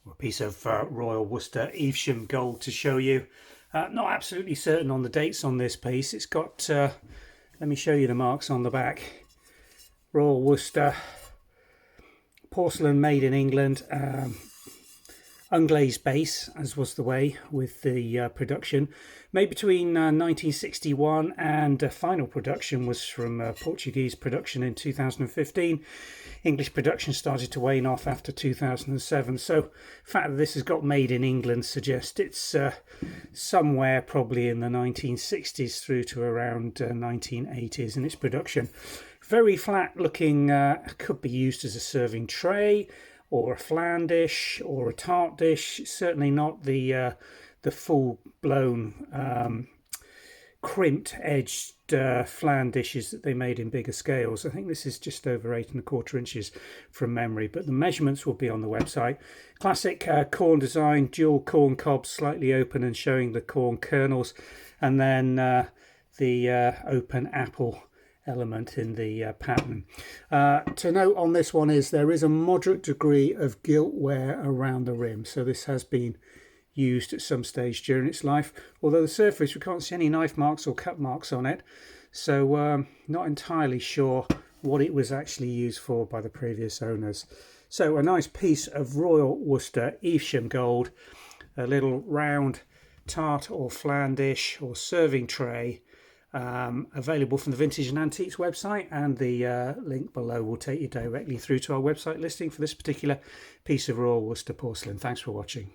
A piece of Royal Worcester Evesham Gold to show you. Not absolutely certain on the dates on this piece. It's got, let me show you the marks on the back. Royal Worcester Porcelain, made in England. Unglazed base, as was the way with the production. Made between 1961 and final production was from Portuguese production in 2015. English production started to wane off after 2007. So the fact that this has got made in England suggests it's somewhere probably in the 1960s through to around 1980s in its production. Very flat looking, could be used as a serving tray, or a flan dish, or a tart dish. Certainly not the full-blown crimped edged flan dishes that they made in bigger scales. I think this is just over 8¼ inches from memory, but the measurements will be on the website. Classic corn design, dual corn cobs, slightly open and showing the corn kernels, and then the open apple element in the pattern. To note on this one is there is a moderate degree of gilt wear around the rim, so this has been used at some stage during its life, although the surface, we can't see any knife marks or cut marks on it, so not entirely sure what it was actually used for by the previous owners. So a nice piece of Royal Worcester Evesham Gold, a little round tart or flan dish or serving tray, available from the Vintage and Antiques website, and the link below will take you directly through to our website listing for this particular piece of Royal Worcester porcelain. Thanks for watching.